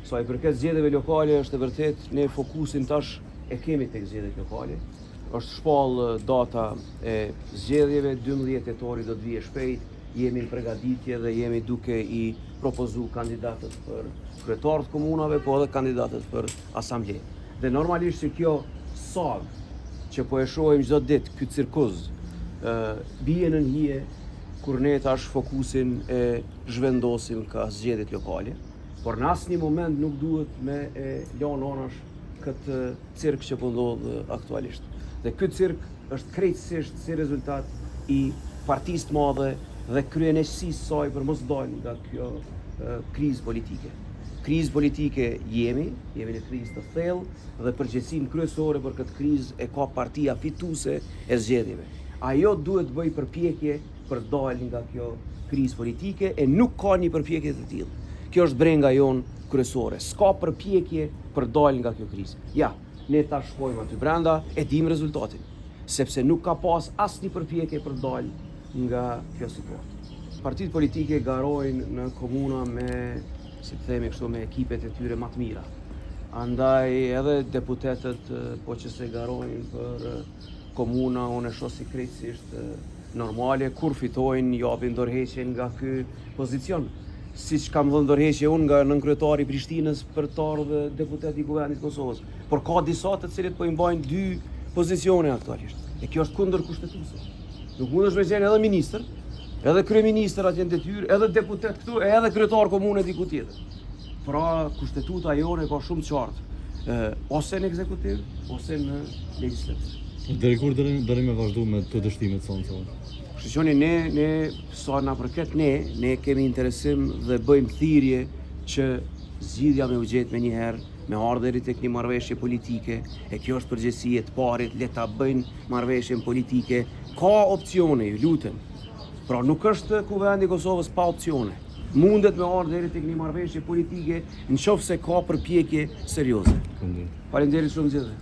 Sa i përket zgjedhjeve lokale, është e vërtet, ne fokusin tash e kemi tek zgjedhjet lokale. Është shpall data e zgjedhjeve, 12 tetori do të vijë shpejt, jemi në përgatitje dhe jemi duke i propozu kandidatët për kryetarët komunave, po edhe kandidatët për asambleje. Dhe normalisht që kjo sag që po e shohim çdo ditë, ky cirkuz, bie në hije kur ne tash fokusin e zhvendosim ka zgjedhjet lokale, por në asnjë moment nuk duhet me e lënë anash këtë cirk që po ndodh aktualisht. Dhe ky cirk është krejtësisht si rezultat i partisë të madhe dhe kryenësisë saj për mos dalë nga kjo krizë politike. Krizë politike jemi në krizë të thellë dhe përgjegjësinë kryesore për këtë krizë e ka partia fituese e zgjedhjeve. Ajo duhet të bëjë përpjekje për të dalë nga kjo krizë politike e nuk ka një përpjekje të tillë. Kjo është brenga jonë kryesore. S'ka përpjekje për të dalë nga kjo krizë. Ja, ne tash shkojmë aty brenda e dim rezultatin, sepse nuk ka pas asnjë përpjekje për të dalë nga kjo situatë. Partitë politike garojnë në komuna me, si të themi kështu, me ekipet e tyre më të mira. Andaj edhe deputetët po që se garojnë për komuna, unë e shoh si krejtësisht normale, kur fitojnë japin dorëheqje nga ky pozicion. Siç kam dhënë dorëheqje unë nga nënkryetari i Prishtinës për të ardhur deputet i Kuvendit të Kosovës. Por ka disa të cilët po i mbajnë dy pozicione aktualisht. E kjo është kundër kushtetuese. Nuk mundesh me qenë edhe ministër, edhe kryeministër atje në detyrë, edhe deputet këtu, edhe kryetar komune diku tjetër. Pra kushtetuta jone ka shumë të qartë, ose në ekzekutiv, ose në legjislativ. Deri kur do me vazhdu me të dështimet sonë? Shqyqoni, ne sa na përket ne kemi interesim dhe bëjmë thirrje që zgjidhja me u gjetë me njëherë, me ardheri tek një marrëveshje politike, e kjo është përgjegjësia e të parit, le ta bëjnë marrëveshjen politike. Ka opsione, ju lutem. Pra nuk është Kuvendi i Kosovës pa opsione. Mundet me ardhur deri tek një marrëveshje politike nëse ka përpjekje serioze. Faleminderit shumë zgjedhje.